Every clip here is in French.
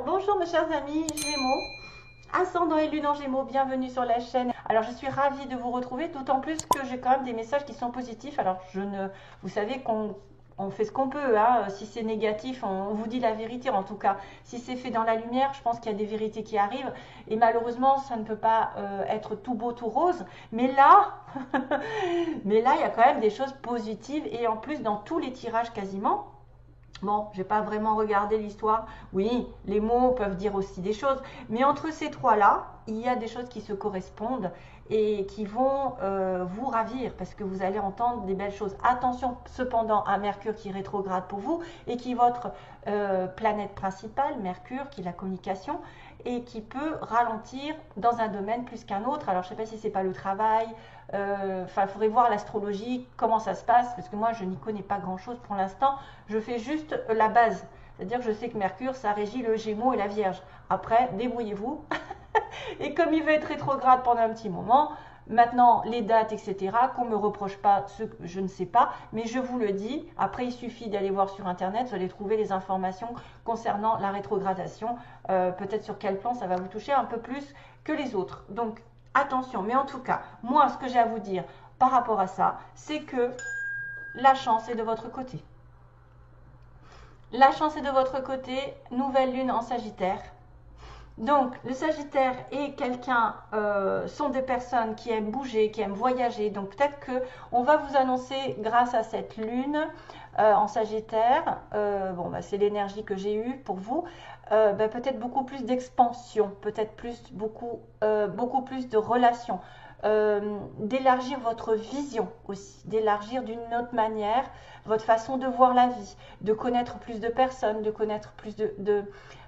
Alors, bonjour mes chers amis Gémeaux, ascendant et lune en Gémeaux, bienvenue sur la chaîne. Alors, je suis ravie de vous retrouver, d'autant plus que j'ai quand même des messages qui sont positifs. Alors, vous savez qu'on fait ce qu'on peut, hein. Si c'est négatif, on vous dit la vérité. En tout cas, si c'est fait dans la lumière, je pense qu'il y a des vérités qui arrivent. Et malheureusement, ça ne peut pas être tout beau, tout rose. Mais là, il y a quand même des choses positives. Et en plus, dans tous les tirages quasiment. Bon, j'ai pas vraiment regardé l'histoire. Oui, les mots peuvent dire aussi des choses. Mais entre ces trois-là, il y a des choses qui se correspondent et qui vont vous ravir parce que vous allez entendre des belles choses. Attention cependant à Mercure qui rétrograde pour vous et qui est votre planète principale, Mercure, qui est la communication et qui peut ralentir dans un domaine plus qu'un autre. Alors, je ne sais pas si c'est pas le travail. Enfin, il faudrait voir l'astrologie, comment ça se passe, parce que moi, je n'y connais pas grand-chose pour l'instant. Je fais juste la base. C'est-à-dire que je sais que Mercure, ça régit le Gémeaux et la Vierge. Après, débrouillez-vous. Et comme il va être rétrograde pendant un petit moment, maintenant, les dates, etc., qu'on ne me reproche pas ce que je ne sais pas, mais je vous le dis. Après, il suffit d'aller voir sur Internet, vous allez trouver les informations concernant la rétrogradation. Peut-être sur quel plan ça va vous toucher un peu plus que les autres. Donc, attention. Mais en tout cas, moi, ce que j'ai à vous dire par rapport à ça, c'est que la chance est de votre côté. La chance est de votre côté, nouvelle lune en Sagittaire. Donc, le Sagittaire et quelqu'un sont des personnes qui aiment bouger, qui aiment voyager. Donc, peut-être qu'on va vous annoncer, grâce à cette lune en Sagittaire, c'est l'énergie que j'ai eue pour vous, peut-être beaucoup plus d'expansion, peut-être beaucoup plus de relations, d'élargir votre vision aussi, d'élargir d'une autre manière votre façon de voir la vie, de connaître plus de personnes, de connaître plus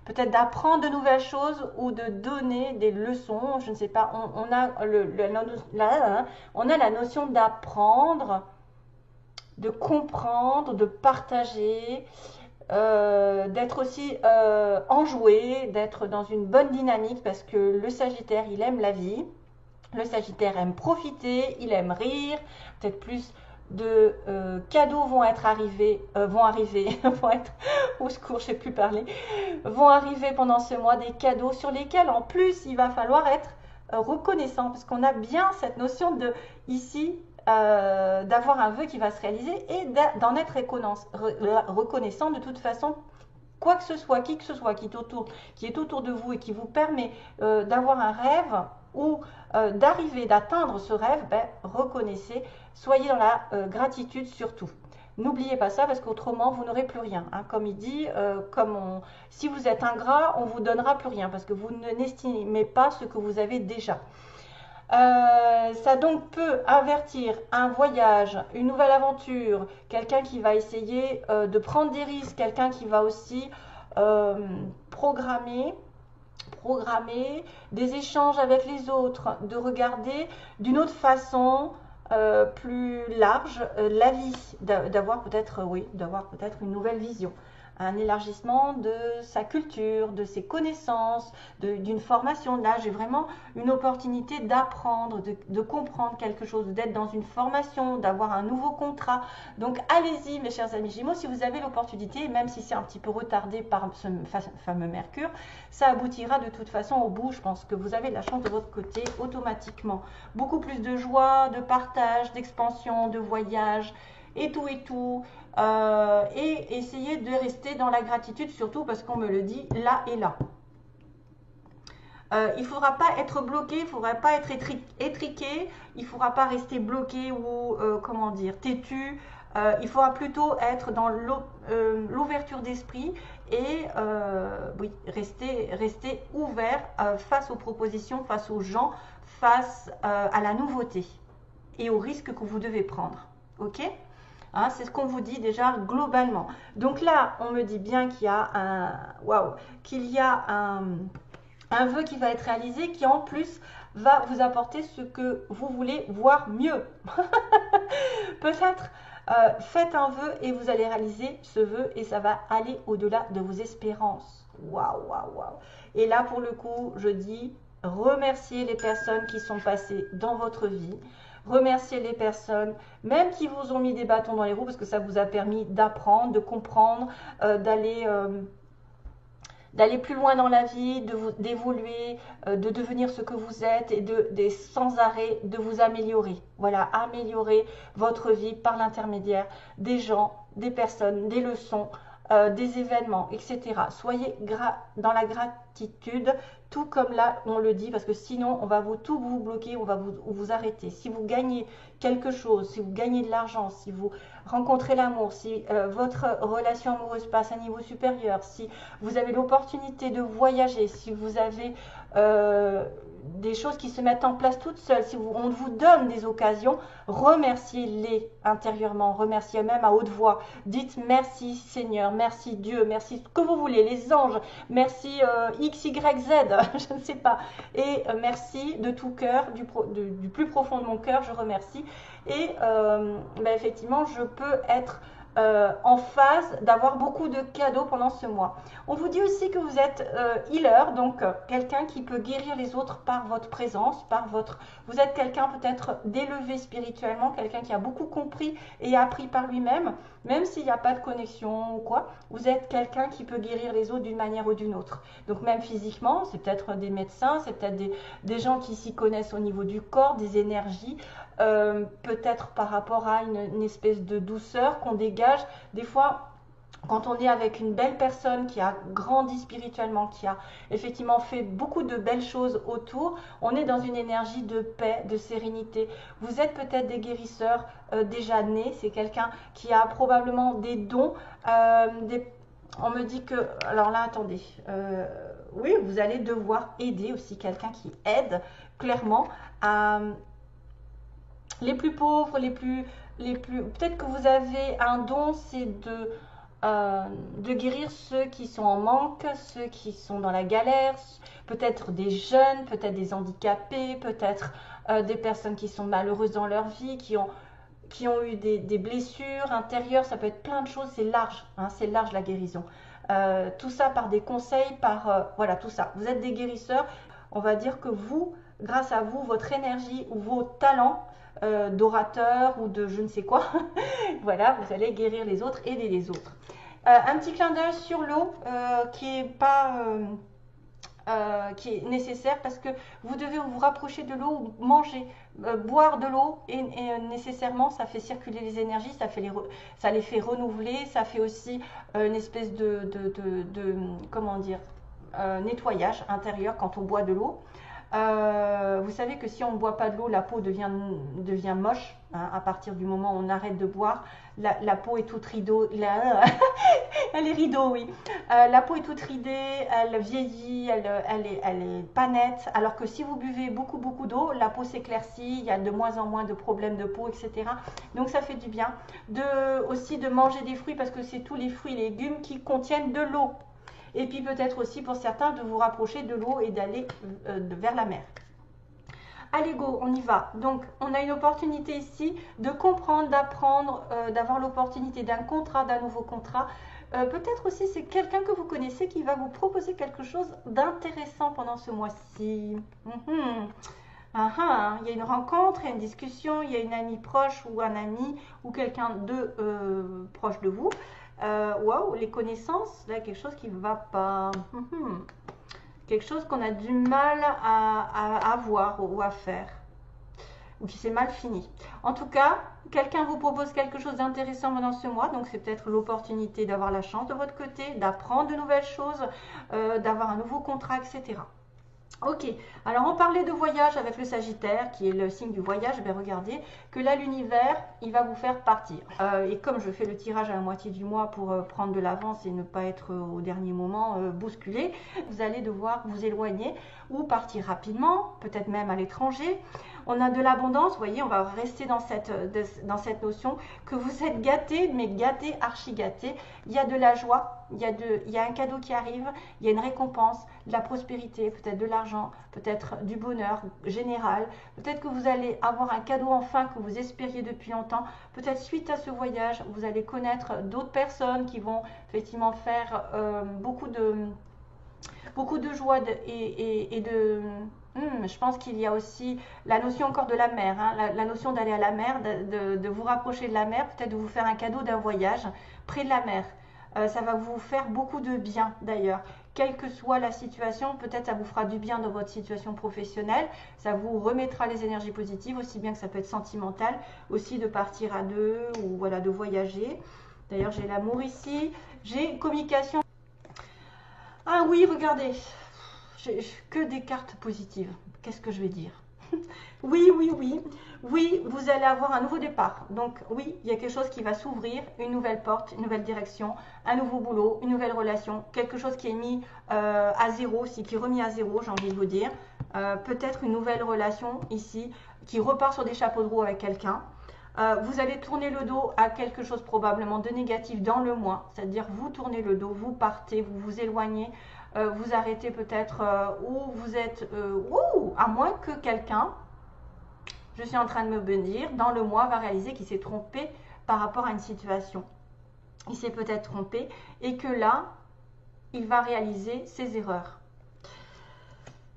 peut-être d'apprendre de nouvelles choses ou de donner des leçons. Je ne sais pas, on a la notion d'apprendre, de comprendre, de partager, d'être aussi enjoué, d'être dans une bonne dynamique parce que le Sagittaire, il aime la vie. Le Sagittaire aime profiter, il aime rire, peut-être plus de cadeaux vont arriver, vont être, au secours, je ne sais plus parler, vont arriver pendant ce mois, des cadeaux sur lesquels en plus il va falloir être reconnaissant, parce qu'on a bien cette notion de ici, d'avoir un vœu qui va se réaliser et d'en être reconnaissant de toute façon. Quoi que ce soit, qui que ce soit qui est autour de vous et qui vous permet d'avoir un rêve ou d'atteindre ce rêve, reconnaissez, soyez dans la gratitude surtout. N'oubliez pas ça parce qu'autrement vous n'aurez plus rien. Hein. Comme il dit, si vous êtes ingrat, on vous donnera plus rien parce que vous n'estimez pas ce que vous avez déjà. Ça donc peut avertir un voyage, une nouvelle aventure, quelqu'un qui va essayer de prendre des risques, quelqu'un qui va aussi programmer des échanges avec les autres, de regarder d'une autre façon plus large la vie, d'avoir peut-être une nouvelle vision, un élargissement de sa culture, de ses connaissances, d'une formation. Là, j'ai vraiment une opportunité d'apprendre, de comprendre quelque chose, d'être dans une formation, d'avoir un nouveau contrat. Donc, allez-y, mes chers amis Gémeaux, si vous avez l'opportunité, même si c'est un petit peu retardé par ce fameux Mercure, ça aboutira de toute façon au bout. Je pense que vous avez la chance de votre côté automatiquement. Beaucoup plus de joie, de partage, d'expansion, de voyage, et tout. Et essayer de rester dans la gratitude, surtout parce qu'on me le dit là et là. Il ne faudra pas être bloqué, il ne faudra pas être étriqué, il ne faudra pas rester bloqué ou, têtu. Il faudra plutôt être dans l'ouverture d'esprit et rester ouvert face aux propositions, face aux gens, face à la nouveauté et aux risques que vous devez prendre. Ok ? Hein, c'est ce qu'on vous dit déjà globalement. Donc là, on me dit bien qu'il y a un vœu qui va être réalisé, qui en plus va vous apporter ce que vous voulez voir mieux. Peut-être faites un vœu et vous allez réaliser ce vœu et ça va aller au-delà de vos espérances. Waouh. Et là, pour le coup, je dis remerciez les personnes qui sont passées dans votre vie. Remerciez les personnes, même qui vous ont mis des bâtons dans les roues, parce que ça vous a permis d'apprendre, de comprendre, d'aller d'aller plus loin dans la vie, d'évoluer, de devenir ce que vous êtes et sans arrêt de vous améliorer. Voilà, améliorer votre vie par l'intermédiaire des gens, des personnes, des leçons, des événements, etc. Soyez dans la gratitude, tout comme là on le dit, parce que sinon on va tout vous bloquer, on va vous arrêter. Si vous gagnez quelque chose, si vous gagnez de l'argent, si vous rencontrez l'amour, si votre relation amoureuse passe à un niveau supérieur, si vous avez l'opportunité de voyager, si vous avez des choses qui se mettent en place toutes seules, si on vous donne des occasions, remerciez-les intérieurement, remerciez même à haute voix. Dites merci Seigneur, merci Dieu, merci ce que vous voulez, les anges, merci X, Y, Z, je ne sais pas. Et merci de tout cœur, du plus profond de mon cœur, je remercie. Et effectivement, je peux être en phase d'avoir beaucoup de cadeaux pendant ce mois. On vous dit aussi que vous êtes healer, donc quelqu'un qui peut guérir les autres par votre présence, vous êtes quelqu'un peut-être d'élevé spirituellement, quelqu'un qui a beaucoup compris et appris par lui-même, même s'il n'y a pas de connexion ou quoi, vous êtes quelqu'un qui peut guérir les autres d'une manière ou d'une autre. Donc même physiquement, c'est peut-être des médecins, c'est peut-être des gens qui s'y connaissent au niveau du corps, des énergies, peut-être par rapport à une espèce de douceur qu'on dégage. Des fois, quand on est avec une belle personne qui a grandi spirituellement, qui a effectivement fait beaucoup de belles choses autour, on est dans une énergie de paix, de sérénité. Vous êtes peut-être des guérisseurs déjà nés, c'est quelqu'un qui a probablement des dons, on me dit que, alors là attendez, oui, vous allez devoir aider aussi quelqu'un qui aide clairement à les plus pauvres, peut-être que vous avez un don, c'est de guérir ceux qui sont en manque, ceux qui sont dans la galère, peut-être des jeunes, peut-être des handicapés, peut-être des personnes qui sont malheureuses dans leur vie, qui ont eu des blessures intérieures, ça peut être plein de choses, c'est large, hein, c'est large la guérison. Tout ça par des conseils, voilà, tout ça. Vous êtes des guérisseurs, on va dire que vous, grâce à vous, votre énergie ou vos talents, d'orateur ou de je ne sais quoi, voilà, vous allez guérir les autres, aider les autres. Un petit clin d'œil sur l'eau qui est nécessaire parce que vous devez vous rapprocher de l'eau, manger, boire de l'eau et nécessairement ça fait circuler les énergies, ça les fait renouveler, ça fait aussi une espèce de comment dire, nettoyage intérieur quand on boit de l'eau. Vous savez que si on ne boit pas de l'eau, la peau devient moche, hein, à partir du moment où on arrête de boire. La peau est toute rideau, elle est rideau, oui. La peau est toute ridée, elle vieillit, elle est pas nette. Alors que si vous buvez beaucoup d'eau, la peau s'éclaircit, il y a de moins en moins de problèmes de peau, etc. Donc ça fait du bien. Aussi de manger des fruits parce que c'est tous les fruits et légumes qui contiennent de l'eau. Et puis peut-être aussi pour certains de vous rapprocher de l'eau et d'aller vers la mer. Allez go, on y va. Donc on a une opportunité ici de comprendre, d'apprendre, d'avoir l'opportunité d'un contrat, d'un nouveau contrat. Peut-être aussi c'est quelqu'un que vous connaissez qui va vous proposer quelque chose d'intéressant pendant ce mois-ci. Il y a une rencontre, il y a une discussion, il y a une amie proche ou un ami ou quelqu'un de proche de vous. Waouh, les connaissances, là, quelque chose qui ne va pas. Quelque chose qu'on a du mal à avoir ou à faire. Ou qui s'est mal fini. En tout cas, quelqu'un vous propose quelque chose d'intéressant pendant ce mois. Donc, c'est peut-être l'opportunité d'avoir la chance de votre côté, d'apprendre de nouvelles choses, d'avoir un nouveau contrat, etc. Ok, alors on parlait de voyage avec le Sagittaire, qui est le signe du voyage. Ben regardez que là l'univers, il va vous faire partir. Et comme je fais le tirage à la moitié du mois pour prendre de l'avance et ne pas être au dernier moment bousculé, vous allez devoir vous éloigner ou partir rapidement, peut-être même à l'étranger. On a de l'abondance, vous voyez, on va rester dans cette notion que vous êtes gâté, mais gâté, archi gâté. Il y a de la joie, il y a un cadeau qui arrive, il y a une récompense, de la prospérité, peut-être de l'argent, peut-être du bonheur général. Peut-être que vous allez avoir un cadeau enfin que vous espériez depuis longtemps. Peut-être suite à ce voyage, vous allez connaître d'autres personnes qui vont effectivement faire beaucoup de joie et de... je pense qu'il y a aussi la notion encore de la mer, hein, la notion d'aller à la mer, de vous rapprocher de la mer, peut-être de vous faire un cadeau d'un voyage près de la mer. Ça va vous faire beaucoup de bien d'ailleurs. Quelle que soit la situation, peut-être ça vous fera du bien dans votre situation professionnelle. Ça vous remettra les énergies positives, aussi bien que ça peut être sentimental, aussi de partir à deux ou voilà, de voyager. D'ailleurs, j'ai l'amour ici. J'ai communication. Ah oui, regardez. J'ai que des cartes positives. Qu'est-ce que je vais dire? Oui, oui, oui. Oui, vous allez avoir un nouveau départ. Donc oui, il y a quelque chose qui va s'ouvrir, une nouvelle porte, une nouvelle direction, un nouveau boulot, une nouvelle relation, quelque chose qui est mis à zéro, qui est remis à zéro, j'ai envie de vous dire. Peut-être une nouvelle relation ici qui repart sur des chapeaux de roue avec quelqu'un. Vous allez tourner le dos à quelque chose probablement de négatif dans le mois, c'est-à-dire vous tournez le dos, vous partez, vous vous éloignez, vous arrêtez peut-être où vous êtes, à moins que quelqu'un, je suis en train de me dire, dans le mois va réaliser qu'il s'est trompé par rapport à une situation. Il s'est peut-être trompé et que là, il va réaliser ses erreurs.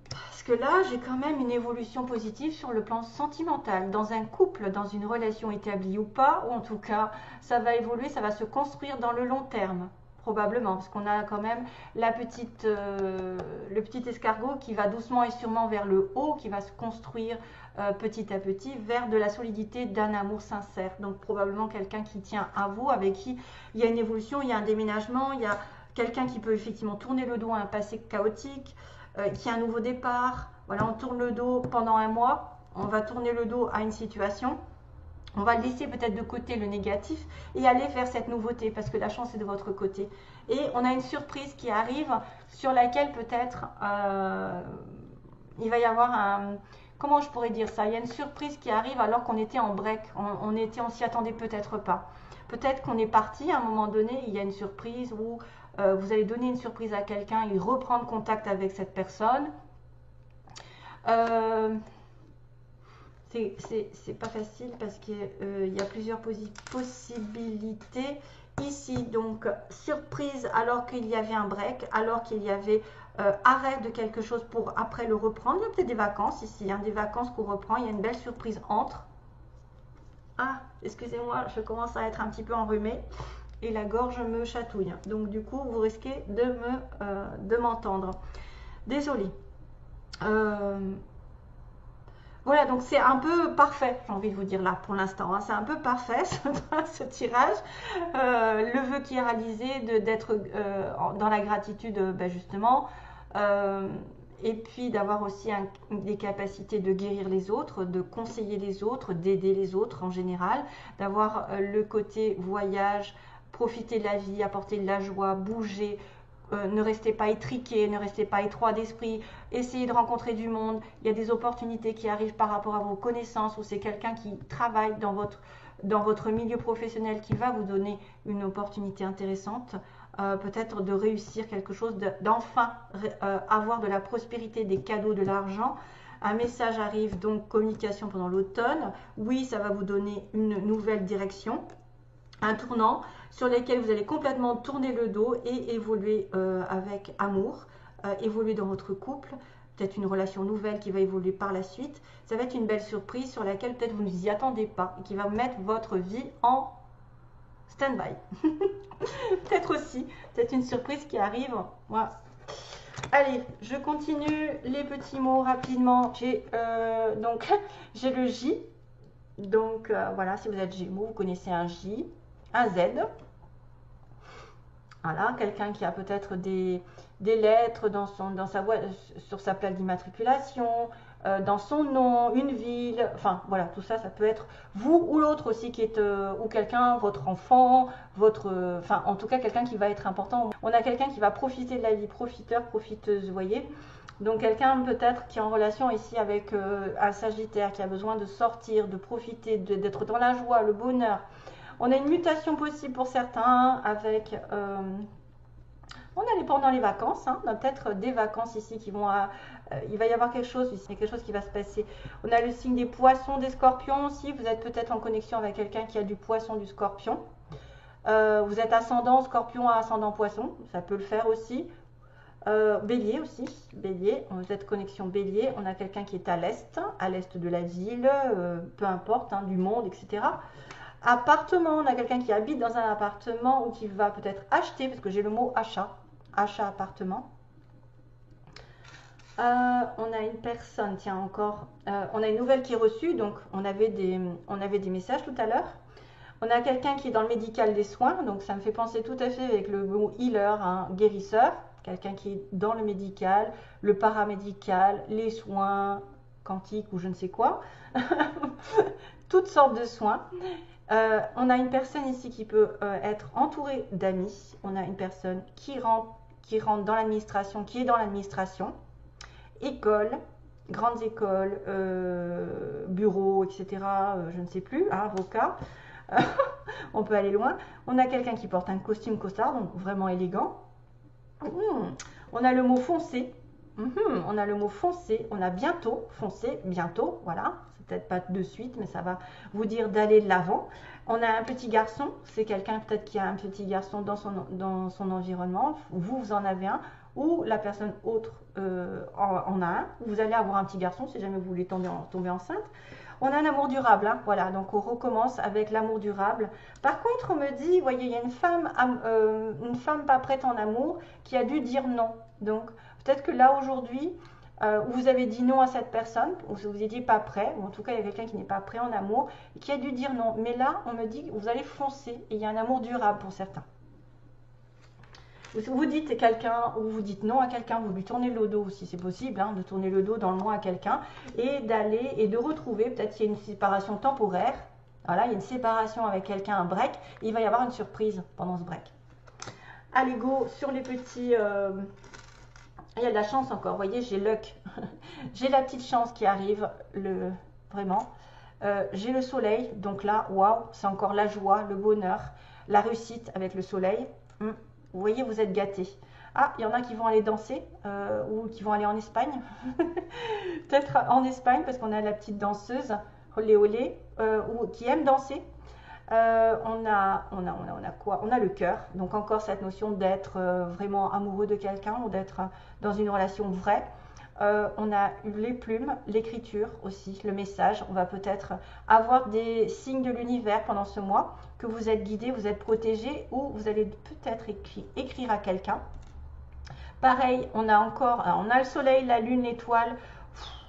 Parce que là, j'ai quand même une évolution positive sur le plan sentimental. Dans un couple, dans une relation établie ou pas, ou en tout cas, ça va évoluer, ça va se construire dans le long terme. Probablement, parce qu'on a quand même le petit escargot qui va doucement et sûrement vers le haut, qui va se construire petit à petit vers de la solidité d'un amour sincère. Donc probablement quelqu'un qui tient à vous, avec qui il y a une évolution, il y a un déménagement, il y a quelqu'un qui peut effectivement tourner le dos à un passé chaotique, qui a un nouveau départ. Voilà, on tourne le dos pendant un mois, on va tourner le dos à une situation. On va laisser peut-être de côté le négatif et aller vers cette nouveauté parce que la chance est de votre côté. Et on a une surprise qui arrive sur laquelle peut-être il va y avoir un... Comment je pourrais dire ça? Il y a une surprise qui arrive alors qu'on était en break. On s'y attendait peut-être pas. Peut-être qu'on est parti à un moment donné, il y a une surprise où vous allez donner une surprise à quelqu'un, il reprend contact avec cette personne. C'est pas facile parce qu'il y a plusieurs possibilités ici. Donc, surprise alors qu'il y avait un break, alors qu'il y avait arrêt de quelque chose pour après le reprendre. Il y a peut-être des vacances ici, hein, des vacances qu'on reprend. Il y a une belle surprise entre. Ah, excusez-moi, je commence à être un petit peu enrhumée et la gorge me chatouille. Donc, du coup, vous risquez de m'entendre. Désolée. Voilà, donc c'est un peu parfait, j'ai envie de vous dire là pour l'instant. Hein, c'est un peu parfait ce tirage. Le vœu qui est réalisé d'être dans la gratitude, justement. Et puis d'avoir aussi des capacités de guérir les autres, de conseiller les autres, d'aider les autres en général. D'avoir le côté voyage, profiter de la vie, apporter de la joie, bouger. Ne restez pas étriqué, ne restez pas étroit d'esprit, essayez de rencontrer du monde. Il y a des opportunités qui arrivent par rapport à vos connaissances ou c'est quelqu'un qui travaille dans votre milieu professionnel qui va vous donner une opportunité intéressante, peut-être de réussir quelque chose, d'enfin avoir de la prospérité, des cadeaux, de l'argent. Un message arrive, donc communication pendant l'automne. Oui, ça va vous donner une nouvelle direction, un tournant sur lesquels vous allez complètement tourner le dos et évoluer avec amour, évoluer dans votre couple, peut-être une relation nouvelle qui va évoluer par la suite. Ça va être une belle surprise sur laquelle peut-être vous ne vous y attendez pas et qui va mettre votre vie en stand-by. Peut-être aussi, peut-être une surprise qui arrive. Voilà. Allez, je continue les petits mots rapidement. J'ai le J. Donc voilà, si vous êtes Gémeaux, vous connaissez un J, un Z. Voilà, quelqu'un qui a peut-être des lettres sur sa plaque d'immatriculation, dans son nom, une ville, enfin voilà, tout ça, ça peut être vous ou l'autre aussi qui est, ou quelqu'un, votre enfant, enfin en tout cas quelqu'un qui va être important. On a quelqu'un qui va profiter de la vie, profiteur, profiteuse, vous voyez. Donc quelqu'un peut-être qui est en relation ici avec un Sagittaire, qui a besoin de sortir, de profiter, d'être dans la joie, le bonheur. On a une mutation possible pour certains avec... on est pendant les vacances, hein, on a peut-être des vacances ici qui vont... il va y avoir quelque chose ici, quelque chose qui va se passer. On a le signe des poissons, des scorpions aussi. Vous êtes peut-être en connexion avec quelqu'un qui a du poisson, du scorpion. Vous êtes ascendant scorpion à ascendant poisson, ça peut le faire aussi. Bélier aussi, Bélier, vous êtes connexion Bélier, on a quelqu'un qui est à l'est de la ville, peu importe, hein, du monde, etc. Appartement, on a quelqu'un qui habite dans un appartement ou qui va peut-être acheter, parce que j'ai le mot achat, achat appartement. On a une personne, tiens encore, on a une nouvelle qui est reçue, donc on avait des messages tout à l'heure. On a quelqu'un qui est dans le médical des soins, donc ça me fait penser tout à fait avec le mot healer, hein, guérisseur, quelqu'un qui est dans le médical, le paramédical, les soins quantiques ou je ne sais quoi, toutes sortes de soins. On a une personne ici qui peut être entourée d'amis, on a une personne qui rentre dans l'administration, qui est dans l'administration, école, grandes écoles, bureaux, etc., je ne sais plus, hein, avocat. On peut aller loin. On a quelqu'un qui porte un costume costard, donc vraiment élégant. On a le mot foncé. On a le mot foncé. On a bientôt, foncé, bientôt. Voilà. C'est peut-être pas de suite, mais ça va vous dire d'aller de l'avant. On a un petit garçon. C'est quelqu'un peut-être qui a un petit garçon dans son environnement. Vous en avez un. Ou la personne autre en a un. Vous allez avoir un petit garçon si jamais vous voulez tomber enceinte. On a un amour durable, hein, voilà, donc on recommence avec l'amour durable. Par contre, on me dit, voyez, il y a une femme pas prête en amour qui a dû dire non. Donc, peut-être que là, aujourd'hui, vous avez dit non à cette personne, ou vous étiez pas prêt, ou en tout cas, il y a quelqu'un qui n'est pas prêt en amour, et qui a dû dire non. Mais là, on me dit que vous allez foncer, et il y a un amour durable pour certains. Vous dites quelqu'un ou vous dites non à quelqu'un, vous lui tournez le dos si c'est possible, hein, de tourner le dos dans le non à quelqu'un et d'aller et de retrouver, peut-être qu'il y a une séparation temporaire, voilà, il y a une séparation avec quelqu'un, un break, et il va y avoir une surprise pendant ce break. Allez, go sur les petits... il y a de la chance encore, vous voyez, j'ai luck, j'ai la petite chance qui arrive, vraiment. J'ai le soleil, donc là, waouh, c'est encore la joie, le bonheur, la réussite avec le soleil. Vous voyez, vous êtes gâtés. Ah, il y en a qui vont aller danser ou qui vont aller en Espagne. Peut-être en Espagne parce qu'on a la petite danseuse, olé olé, ou qui aime danser. On a quoi? On a le cœur. Donc encore cette notion d'être vraiment amoureux de quelqu'un ou d'être dans une relation vraie. On a les plumes, l'écriture aussi, le message. On va peut-être avoir des signes de l'univers pendant ce mois, que vous êtes guidé, vous êtes protégé ou vous allez peut-être écrire à quelqu'un. Pareil, on a le soleil, la lune, l'étoile.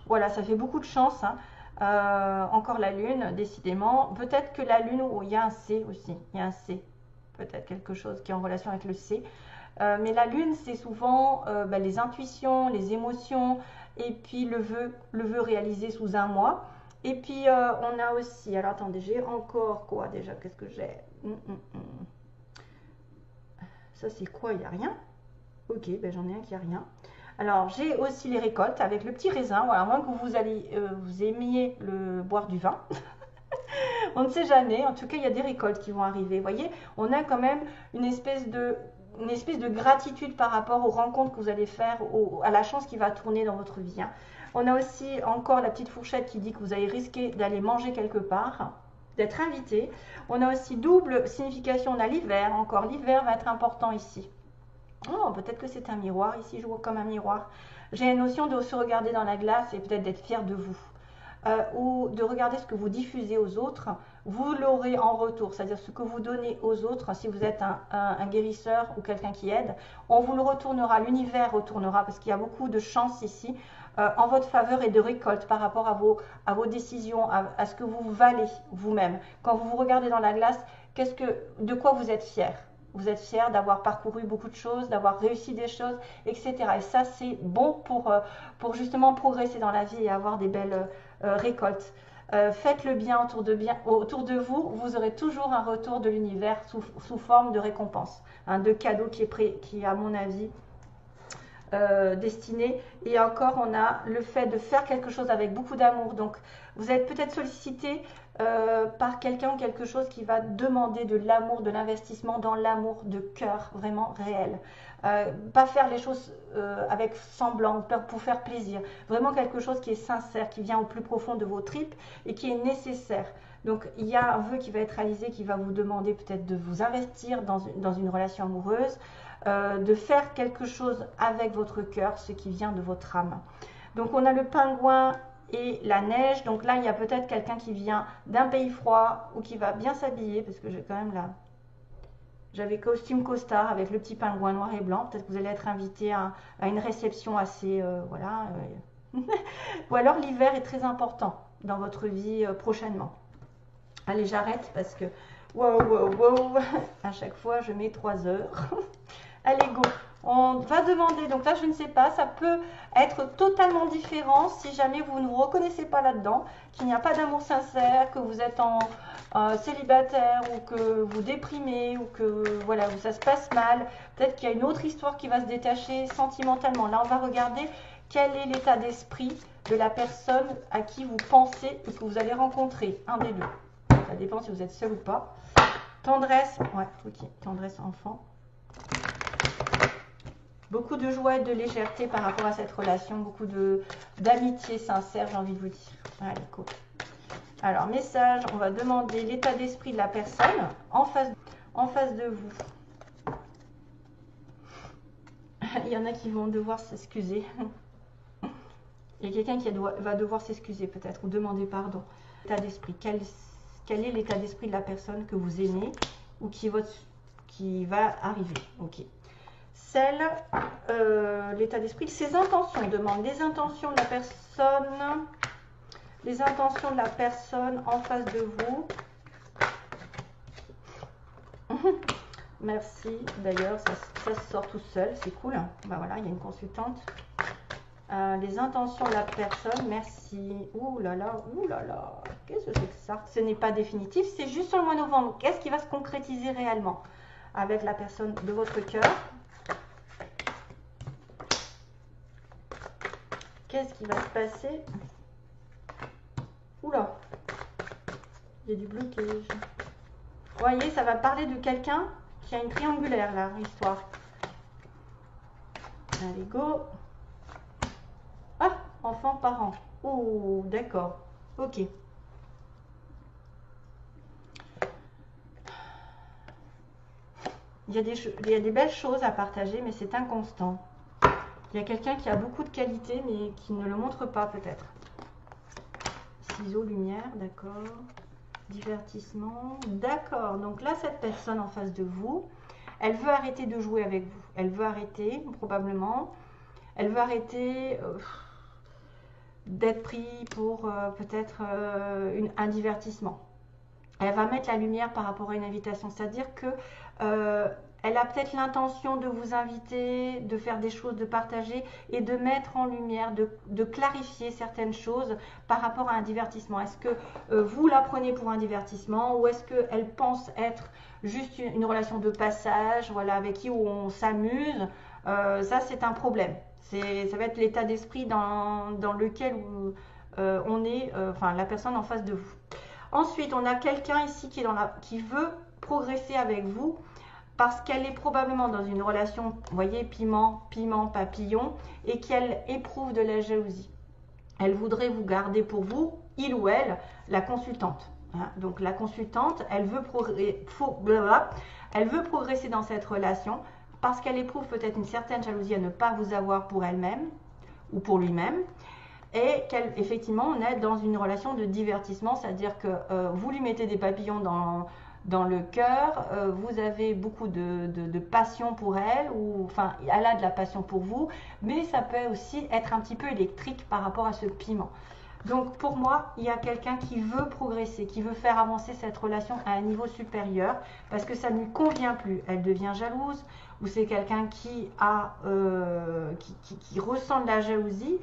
Voilà, ça fait beaucoup de chance. Hein. Encore la lune, décidément. Peut-être que la lune, il y a un C aussi. Il y a un C. Peut-être quelque chose qui est en relation avec le C. Mais la lune, c'est souvent les intuitions, les émotions, et puis le vœu réalisé sous un mois. Et puis, on a aussi, alors attendez, j'ai encore quoi déjà? Qu'est-ce que j'ai? Ça, c'est quoi? Il n'y a rien? Ok, ben j'en ai un qui a rien. Alors, j'ai aussi les récoltes avec le petit raisin. Voilà, à moins que vous aimiez boire du vin. On ne sait jamais. En tout cas, il y a des récoltes qui vont arriver. Vous voyez, on a quand même une espèce de gratitude par rapport aux rencontres que vous allez faire, à la chance qui va tourner dans votre vie. Hein. On a aussi encore la petite fourchette qui dit que vous allez risquer d'aller manger quelque part, d'être invité. On a aussi double signification, on a l'hiver, encore l'hiver va être important ici. Oh, peut-être que c'est un miroir, ici je vois comme un miroir. J'ai une notion de se regarder dans la glace et peut-être d'être fier de vous. Ou de regarder ce que vous diffusez aux autres, vous l'aurez en retour, c'est-à-dire ce que vous donnez aux autres, si vous êtes un guérisseur ou quelqu'un qui aide, on vous le retournera, l'univers retournera, parce qu'il y a beaucoup de chance ici, en votre faveur et de récolte par rapport à vos décisions, à ce que vous valez vous-même. Quand vous vous regardez dans la glace, de quoi vous êtes fier? Vous êtes fier d'avoir parcouru beaucoup de choses, d'avoir réussi des choses, etc. Et ça, c'est bon pour justement progresser dans la vie et avoir des belles récoltes. Faites le bien autour de vous, vous aurez toujours un retour de l'univers sous forme de récompense, hein, de cadeau qui est à mon avis destiné. Et encore, on a le fait de faire quelque chose avec beaucoup d'amour. Donc, vous êtes peut-être sollicité par quelqu'un ou quelque chose qui va demander de l'amour, de l'investissement dans l'amour de cœur, vraiment réel. Pas faire les choses avec semblant, pour faire plaisir. Vraiment quelque chose qui est sincère, qui vient au plus profond de vos tripes et qui est nécessaire. Donc, il y a un vœu qui va être réalisé, qui va vous demander peut-être de vous investir dans une relation amoureuse, de faire quelque chose avec votre cœur, ce qui vient de votre âme. Donc, on a le pingouin et la neige. Donc là, il y a peut-être quelqu'un qui vient d'un pays froid ou qui va bien s'habiller, parce que j'ai quand même là... J'avais costume costard avec le petit pingouin noir et blanc. Peut-être que vous allez être invité à une réception assez... voilà. Ou alors l'hiver est très important dans votre vie prochainement. Allez, j'arrête parce que... Wow, wow, wow. À chaque fois, je mets 3 heures. Allez, go. On va demander, donc là je ne sais pas, ça peut être totalement différent si jamais vous ne vous reconnaissez pas là-dedans, qu'il n'y a pas d'amour sincère, que vous êtes en célibataire ou que vous déprimez ou que voilà, ça se passe mal. Peut-être qu'il y a une autre histoire qui va se détacher sentimentalement. Là on va regarder quel est l'état d'esprit de la personne à qui vous pensez et que vous allez rencontrer, un des deux. Ça dépend si vous êtes seul ou pas. Tendresse, ouais, ok, tendresse enfant. Beaucoup de joie et de légèreté par rapport à cette relation, beaucoup d'amitié sincère, j'ai envie de vous dire. Allez, cool. Alors, message, on va demander l'état d'esprit de la personne en face de vous. Il y en a qui vont devoir s'excuser. Il y a quelqu'un qui va devoir s'excuser peut-être ou demander pardon. L'état d'esprit, quel est l'état d'esprit de la personne que vous aimez ou qui va arriver. Ok. L'état d'esprit, ses intentions, demande les intentions de la personne, en face de vous. Merci, d'ailleurs, ça se sort tout seul, c'est cool. Ben voilà, il y a une consultante. Les intentions de la personne, merci. Ouh là là, qu'est-ce que c'est que ça? Ce n'est pas définitif, c'est juste sur le mois de novembre. Qu'est-ce qui va se concrétiser réellement avec la personne de votre cœur? Qu'est-ce qui va se passer? Oula, il y a du blocage. Vous voyez, ça va parler de quelqu'un qui a une triangulaire là, histoire. Allez, go. Ah, enfant, parent. Oh, d'accord. Ok. Il y a des belles choses à partager, mais c'est inconstant. Il y a quelqu'un qui a beaucoup de qualités, mais qui ne le montre pas peut-être. Ciseaux, lumière, d'accord. Divertissement, d'accord. Donc là, cette personne en face de vous, elle veut arrêter de jouer avec vous. Elle veut arrêter, probablement. Elle veut arrêter d'être pris pour peut-être un divertissement. Elle va mettre la lumière par rapport à une invitation. C'est-à-dire que elle a peut-être l'intention de vous inviter, de faire des choses, de partager et de mettre en lumière, de clarifier certaines choses par rapport à un divertissement. Est-ce que vous la prenez pour un divertissement ou est-ce qu'elle pense être juste une relation de passage, voilà, avec qui on s'amuse? Ça, c'est un problème. Ça va être l'état d'esprit dans lequel on est, enfin, la personne en face de vous. Ensuite, on a quelqu'un ici qui veut progresser avec vous parce qu'elle est probablement dans une relation, vous voyez, piment, papillon, et qu'elle éprouve de la jalousie. Elle voudrait vous garder pour vous, il ou elle, la consultante. Hein, donc la consultante, elle veut progresser dans cette relation parce qu'elle éprouve peut-être une certaine jalousie à ne pas vous avoir pour elle-même ou pour lui-même. Et qu'effectivement, on est dans une relation de divertissement, c'est-à-dire que vous lui mettez des papillons dans le cœur, vous avez beaucoup de passion pour elle, ou enfin, elle a de la passion pour vous, mais ça peut aussi être un petit peu électrique par rapport à ce piment. Donc pour moi, il y a quelqu'un qui veut progresser, qui veut faire avancer cette relation à un niveau supérieur, parce que ça ne lui convient plus. Elle devient jalouse, ou c'est quelqu'un qui ressent de la jalousie,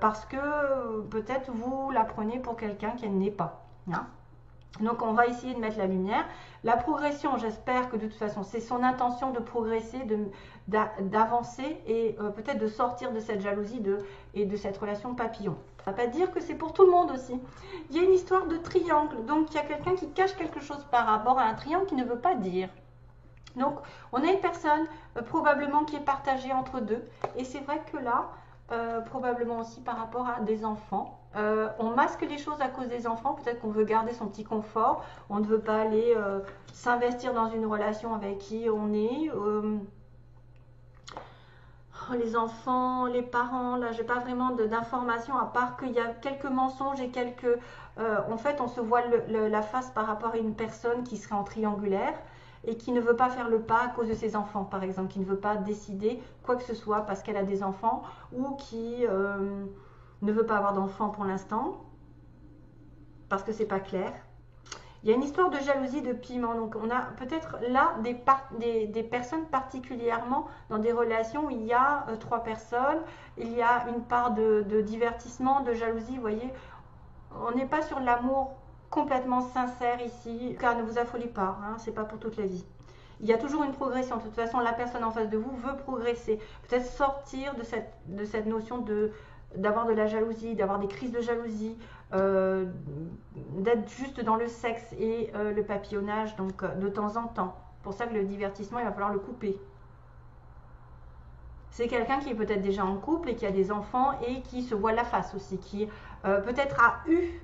parce que peut-être vous la prenez pour quelqu'un qu'elle n'est pas. Hein. Donc on va essayer de mettre la lumière. La progression, j'espère que de toute façon, c'est son intention de progresser, d'avancer et peut-être de sortir de cette jalousie et de cette relation papillon. Ça ne va pas dire que c'est pour tout le monde aussi. Il y a une histoire de triangle, donc il y a quelqu'un qui cache quelque chose par rapport à un triangle qui ne veut pas dire. Donc on a une personne probablement qui est partagée entre deux. Et c'est vrai que là, probablement aussi par rapport à des enfants. On masque les choses à cause des enfants. Peut-être qu'on veut garder son petit confort. On ne veut pas aller s'investir dans une relation avec qui on est. Oh, les enfants, les parents, là, j'ai pas vraiment d'informations à part qu'il y a quelques mensonges et quelques. En fait, on se voit la face par rapport à une personne qui serait en triangulaire et qui ne veut pas faire le pas à cause de ses enfants, par exemple, qui ne veut pas décider quoi que ce soit parce qu'elle a des enfants ou qui ne veut pas avoir d'enfants pour l'instant parce que c'est pas clair. Il y a une histoire de jalousie, de piment. Donc, on a peut-être là des personnes particulièrement dans des relations où il y a trois personnes. Il y a une part de divertissement, de jalousie. Vous voyez, on n'est pas sur l'amour complètement sincère ici. Car ne vous affolez pas, hein, c'est pas pour toute la vie. Il y a toujours une progression. De toute façon, la personne en face de vous veut progresser. Peut-être sortir de cette notion d'avoir de la jalousie, d'avoir des crises de jalousie, d'être juste dans le sexe et le papillonnage, donc de temps en temps. Pour ça que le divertissement, il va falloir le couper. C'est quelqu'un qui est peut-être déjà en couple et qui a des enfants et qui se voit la face aussi, qui peut-être a eu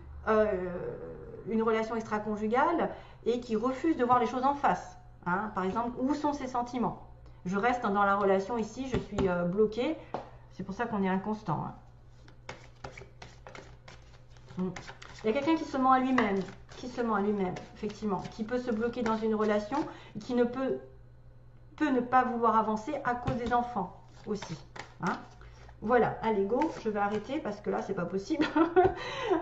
une relation extra-conjugale et qui refuse de voir les choses en face. Hein. Par exemple, où sont ses sentiments? Je reste dans la relation ici, je suis bloquée. C'est pour ça qu'on est inconstant. Hein. Il y a quelqu'un qui se ment à lui-même, effectivement, qui peut se bloquer dans une relation, qui ne peut ne pas vouloir avancer à cause des enfants aussi. Hein. Voilà, allez go, je vais arrêter parce que là c'est pas possible.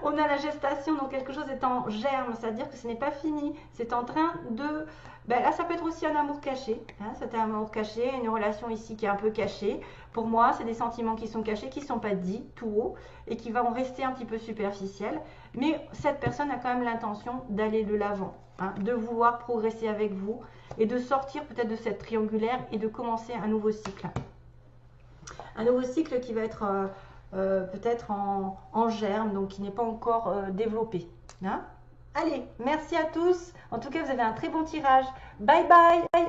On a la gestation, donc quelque chose est en germe, c'est-à-dire que ce n'est pas fini, c'est en train de... Ben là ça peut être aussi un amour caché, hein. C'est un amour caché, une relation ici qui est un peu cachée. Pour moi c'est des sentiments qui sont cachés, qui ne sont pas dits tout haut et qui vont rester un petit peu superficiels. Mais cette personne a quand même l'intention d'aller de l'avant, hein, de vouloir progresser avec vous et de sortir peut-être de cette triangulaire et de commencer un nouveau cycle. Un nouveau cycle qui va être peut-être en germe, donc qui n'est pas encore développé. Hein. Allez, merci à tous. En tout cas, vous avez un très bon tirage. Bye bye.